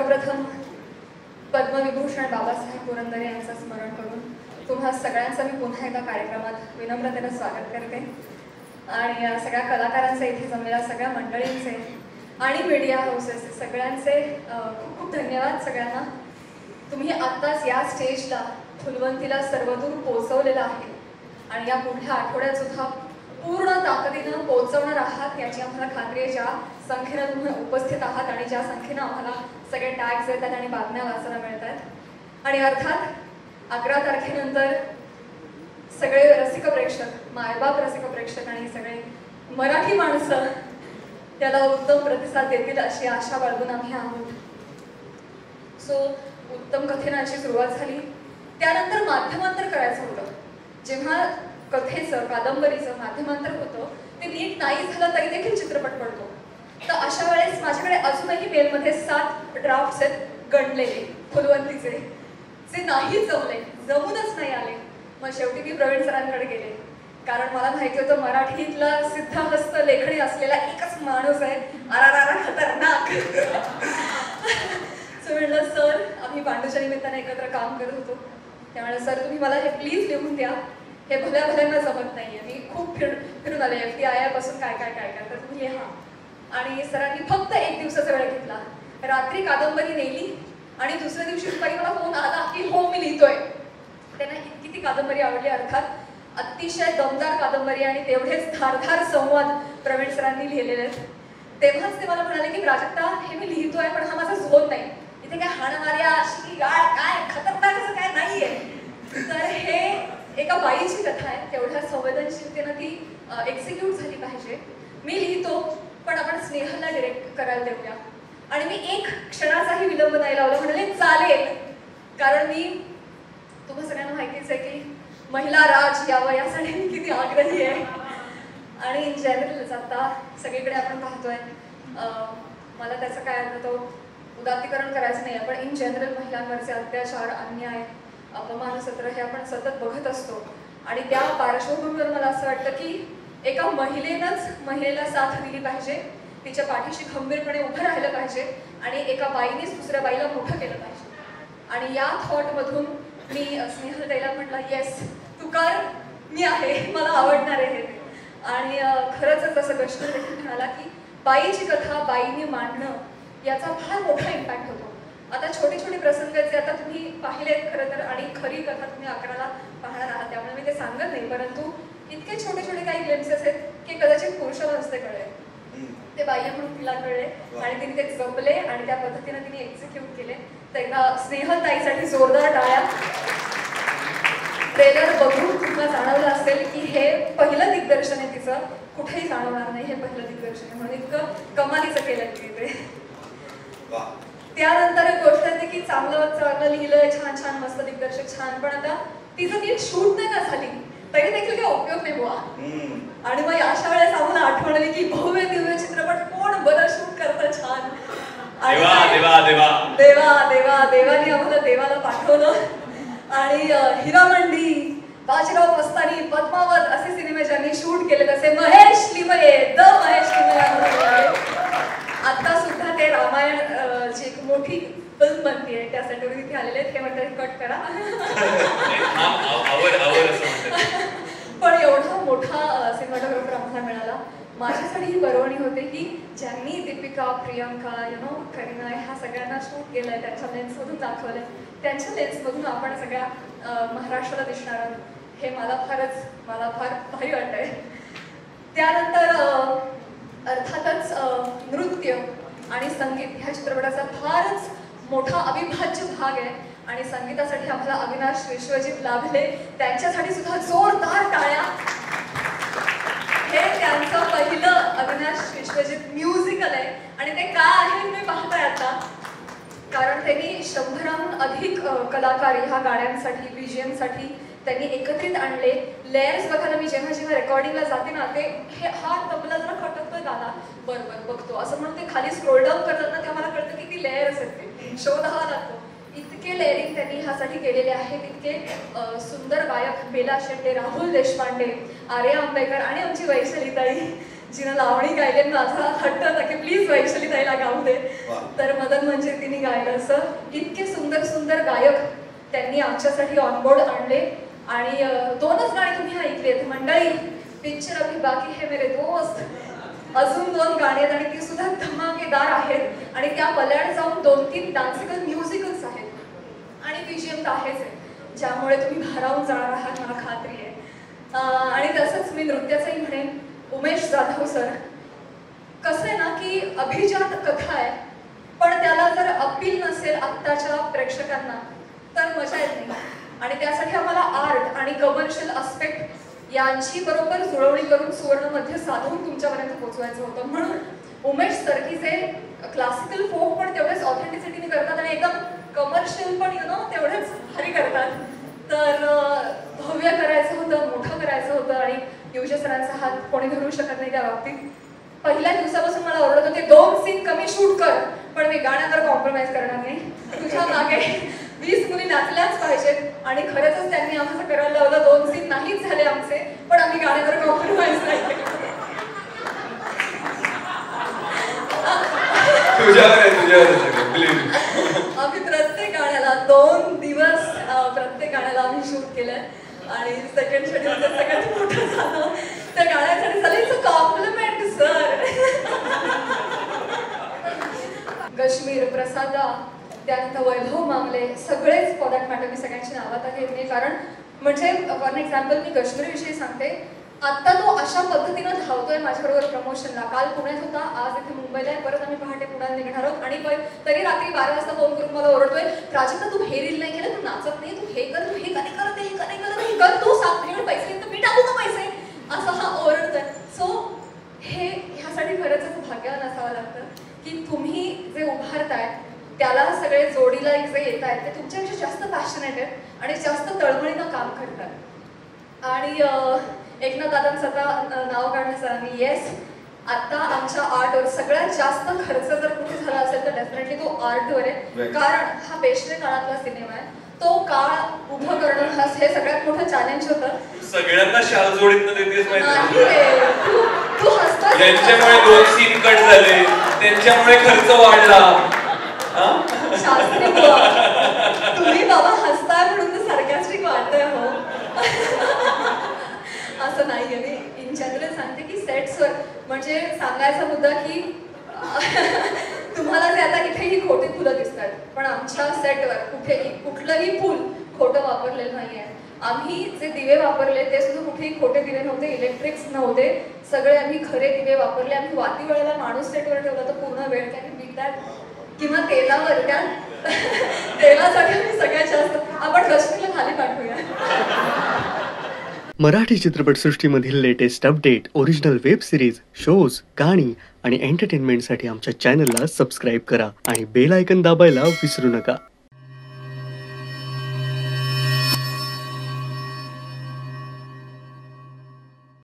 सर्वप्रथम पद्मविभूषण बाबासाहेब पुरंदरे यांचं स्मरण करून तुम्हा सगळ्यांचं मी पुन्हा एकदा कार्यक्रमात विनम्रतेने स्वागत करते आणि सगळ्या कलाकारांचे, इथे जमलेल्या सगळ्या मंडळींचे आणि मीडिया हाऊसेस सगळ्यांचे खूप खूप धन्यवाद सगळ्यांना. तुम्ही आत्ताच या स्टेजला फुलवंतीला सर्वदूर पोहोचवलेलं आहे आणि या पुढल्या आठवड्यात सुद्धा पूर्ण ताकदीनं पोहोचवणार आहात याची आम्हाला खात्री आहे. ज्या संख्येनं तुम्ही उपस्थित आहात आणि ज्या संख्येनं आम्हाला सगळे टॅग्स येतात आणि बातम्या वाचायला मिळतात आणि अर्थात 11 तारखेनंतर सगळे रसिक प्रेक्षक, मायबाप रसिक प्रेक्षक आणि सगळे मराठी माणसं त्याला उत्तम प्रतिसाद देतील अशी आशा बाळगून आम्ही आहोत. सो उत्तम कथेनाची सुरुवात झाली. त्यानंतर माध्यमांतर करायचं होतं. जेव्हा कथेचं, कादंबरीचं माध्यमांतर होतं ते नीट नाही झालं तरी देखील चित्रपट पडतो. तर अशा वेळेस माझ्याकडे अजूनही मेलमध्ये 7 ड्राफ्ट्स आहेत गणलेले फुलवंतीचे, जे नाही जमले, जमूनच नाही आले. मग शेवटी मी प्रवीण सरांकडे गेले, कारण मला माहिती होतं मराठीतला सिद्धहस्त लेखणी असलेला एकच माणूस आहे, आरारारा खतरनाक. सो म्हणलं सर, आम्ही पांडूच्या निमित्ताने एकत्र काम करत होतो, त्यामुळे सर तुम्ही मला हे प्लीज लिहून द्या, हे भल्या भल्यांना जमत नाहीये. मी खूप फिरून आले FTII पासून काय काय काय काय, तर तुम्ही लिहा. आणि सरांनी फक्त 1 दिवसाचा वेळ घेतला. रात्री कादंबरी नेली आणि दुसऱ्या दिवशी दुपारी मला फोन आला की हो मी लिहितोय. त्यांना इतकी ती कादंबरी आवडली. अर्थात अतिशय दमदार कादंबरी आणि तेवढेच धारधार संवाद प्रवीण सरांनी लिहिलेले आहेत. तेव्हाच ते मला म्हणाले की प्राजक्ता, हे मी लिहितोय पण हा माझा झोन नाही, इथे काय हाणमार्या अशी गाळ काय खतरनाक असं काय नाहीये. तर हे एका बाईची कथा आहे, तेवढ्या संवेदनशीलतेनं ती एक्झिक्यूट झाली पाहिजे. मी लिहितो पण आपण स्नेहलला डिरेक्ट करायला देऊया. आणि मी एक क्षणाचाही विलंब नाही लावला, म्हणाले चालेल, कारण मी तुम्हाला सगळ्यांना माहितीच आहे की महिला राज यावं यासाठी मी किती आग्रही आहे. आणि इन जनरल आता सगळीकडे आपण पाहतोय, मला त्याचं काय अर्थ तो उदात्तीकरण करायचं नाही, पण इन जनरल महिलांवरचे अत्याचार, अन्याय, अपमान सत्र हे आपण सतत बघत असतो. आणि त्या पार्श्वभूमीवर मला असं वाटतं की एका महिलेनंच महिलेला साथ दिली पाहिजे, तिच्या पाठीशी खंबीरपणे उभं राहिलं पाहिजे आणि एका बाईनेच दुसऱ्या बाईला मोठं केलं पाहिजे. आणि या थॉटमधून मी स्नेहल ताईला म्हटलं येस तू कर, मी आहे, मला आवडणार आहे हे. आणि खरंच जसं कृष्ण देखील म्हणाला की बाईची कथा बाईने मांडणं याचा फार मोठा इम्पॅक्ट होतो. आता छोटे छोटे प्रसंग जे आता तुम्ही पाहिलेत खरं तर, आणि खरी कथा तुम्ही 11ला पाहणार आहात, त्यामुळे मी ते सांगत नाही, परंतु इतके छोटे छोटे काही ग्लिम्सेस आहेत की कदाचित पुरुषाला नसते कळले, ते बाह्य म्हणून तिला कळले आणि तिने ते जपले आणि त्या पद्धतीने तिने एक्झिक्यूट केले. तर एकदा स्नेहल ताईसाठी जोरदार टाळ्या. ट्रेलर बघून तुम्हाला जाणवलं असेल की हे पहिलं दिग्दर्शन आहे तिचं, कुठेही जाणवणार नाही हे पहिलं दिग्दर्शन आहे, म्हणून इतकं कमालीचं केलं तिने ते. त्यानंतर एक गोष्ट आहे की चांगलं लिहिलंय, छान छान मस्त दिग्दर्शक छान, पण आता तिचं नीट शूट नाही ना झाली तरी देखील काही उपयोग नाही बुवा. आणि मग अशा वेळेस आम्हाला आठवण आली की भव्य दिव्य चित्रपट कोण बरं शूट करतं छान. देवाने आम्हाला देवाला पाठवलं आणि हिरामंडी, बाजीराव मस्तानी, पद्मावत असे सिनेमे ज्यांनी शूट केले तसे महेश लिमये, द महेश लिमये. आता सुद्धा ते रामायण ची एक मोठी फिल्म बनतीये, त्यासाठी तिथे आलेले आहेत, हे म्हणतात कट करा. पण एवढा मोठा सिनेमॅटोग्राफर आम्हाला मिळाला. माझ्यासाठी ही पर्वणी होते की ज्यांनी दीपिका, प्रियंका, करीना ह्या सगळ्यांना शूट केलंय, त्यांच्या लेन्समधून दाखवलंय, त्यांच्या लेन्समधून आपण सगळ्या महाराष्ट्राला दिसणार आहोत, हे मला फार भारी वाटतंय. त्यानंतर अर्थातच नृत्य आणि संगीत ह्या चित्रपटाचा फारच मोठा अविभाज्य भाग आहे आणि संगीतासाठी आम्हाला अविनाश विश्वजित लाभले, त्यांच्यासाठी सुद्धा जोरदार टाळ्या. हे त्यांचं पहिलं अविनाश विश्वजित म्युझिकल आहे आणि ते का आहे तुम्ही पाहताय आता, कारण त्यांनी 100हून अधिक कलाकार ह्या गाण्यांसाठी, BGM साठी त्यांनी एकत्रित आणले. लेयर्स बघायला मी जेव्हा जेव्हा रेकॉर्डिंगला जाते ना, ते हा तबला जरा खटकतोय गाणं, बरोबर बघतो असं म्हणून ते खाली स्क्रोल डाऊन करतात ना, तेव्हा मला कळतं की ती लेयर्स आहेत, ते शोध हवा लागतो. इतके लेअरिंग त्यांनी ह्यासाठी केलेले आहेत, इतके सुंदर गायक बेला शेट्टे, राहुल देशपांडे, आर्या आंबेकर आणि आमची वैशालीताई, जिनं लावणी गायले. माझा हट्ट होता की प्लीज वैशालीताईला गाऊ दे. तर मदन म्हणजे तिने गायलं असं. इतके सुंदर सुंदर गायक त्यांनी आमच्यासाठी ऑनबोर्ड आणले आणि 2च गाणी तुम्ही ऐकलेत मंडळी. पिक्चर अभी बाकी है मेरे दोस्त, अजून 2 गाणी आहेत आणि ती सुद्धा धमाकेदार आहेत आणि त्या पल्याड जाऊन 2-3 डान्सिकल म्युझिकल्स आहेत आणि बीजीएम तर आहेच आहे, ज्यामुळे तुम्ही भारावून जाणार आहात मला खात्री आहे. आणि तसंच मी नृत्याचंही म्हणेन, उमेश जाधव सर. कसं आहे ना की अभिजात कथा आहे, पण त्याला जर अपील नसेल आत्ताच्या प्रेक्षकांना तर मजा येत नाही. आणि त्यासाठी आम्हाला आर्ट आणि कमर्शियल आस्पेक्ट यांची बरोबर जुळवणी करून सुवर्णमध्ये साधून तुमच्यापर्यंत पोहोचवायचं होतं. म्हणून उमेश सर की जे क्लासिकल फोक पण तेवढेच ऑथेंटिसिटीने करतात आणि एकदम कमर्शियल पण तेवढेच भारी करतात. तर भव्य करायचं होतं, मोठं करायचं होतं आणि युजे सरांचा हात कोणी धरू शकत नाही त्या बाबतीत. पहिल्या दिवसापासून मला ओरडत होते 2 सीन कमी शूट कर, पण मी गाण्यावर कॉम्प्रोमाइज करणार नाही. तुझ्या मागे 20 मुली नाचल्याच पाहिजेत आणि खरंच त्यांनी आम्हाला करायला लावलं. 2 सीन नाहीच झाले आमचे, पण आम्ही गाण्यावर कॉम्प्रोमाइज नाही केलं. आम्ही प्रत्येक गाण्याला 2 दिवस प्रत्येक गाण्याला आम्ही शूट केलंय आणि सेकंड शेड्यूल सगळ्यात मोठं झालं त्या गाण्यासाठी. झालं कॉम्प्लिमेंट सर. कश्मीर, प्रसादा, त्यानंतर वैभव मामले, सगळेच फॉर दॅट मॅटर मी सगळ्यांची नावात घेत नाही. कारण म्हणजे फॉर एक्झाम्पल मी कश्मीरविषयी सांगते. आत्ता तो अशा पद्धतीनं धावतोय माझ्याबरोबर प्रमोशनला. काल पुण्यात होता, आज इथे मुंबईला आहे, परत आम्ही पहाटे पुण्याला निघणार आहोत आणि तरी रात्री 12 वाजता फोन करून मला ओरडतोय, प्राजक्ता तू हे रील नाही केलं, तू नाचत नाही, तू हे कर, तू हे का नाही करत, हे का नाही करत, हे कर, तू सांग तुझ्याकडे पैसे तर मी टाकू का पैसे, असं हा ओरडतोय. सो हे ह्यासाठी खरंच भाग्यवान असावं लागतं की तुम्ही जे उभारताय त्याला सगळे जोडीला जे येत आहेत ते तुमच्यापेक्षा जास्त पॅशनेट आहेत आणि जास्त तळमळीनं काम करतात. आणि एकनाथ दादांचं आता नाव काढलं सरांनी. येस, आता आमच्या आर्टवर सगळ्यात जास्त खर्च जर कुठे झाला असेल तर डेफिनेटली तो आर्टवर आहे. कारण हा पेशवे काळातला सिनेमा आहे. तो काळ उभं करणं हे सगळ्यात मोठं चॅलेंज होतं. सगळ्यांना शाल जोडीत देतेस माहिती, तू हसता, त्यांच्यामुळे 2 सीन कट झाले, त्यांच्यामुळे खर्च वाढला. शास्त्री तुम्ही बाबा हसताय म्हणून तर सार्कॅस्टिक वाटतंय हो. असं नाहीये. मी इन जनरल सांगते की सेट्सवर म्हणजे सांगायचा मुद्दा की तुम्हाला जे आता इथेही खोटी फुलं दिसतात, पण आमच्या सेटवर कुठलंही फुल खोटं वापरलेलं नाहीये. आम्ही जे दिवे वापरले ते सुद्धा कुठेही खोटे दिवे नव्हते, इलेक्ट्रिक्स नव्हते, सगळे आम्ही खरे दिवे वापरले. आम्ही वाती वेळेला माणूस सेटवर ठेवला तर पूर्ण वेळ त्याने बिकतात किंवा तेलावर त्या तेलासाठी आम्ही सगळ्यात जास्त आपण कश्मीरला खाली पाठवूया. मराठी चित्रपटसृष्टीमधील latest update, original web series, shows, गाणी आणि एंटरटेनमेंटसाठी आमच्या चॅनलला सबस्क्राईब करा आणि बेल आयकॉन दाबायला विसरू नका.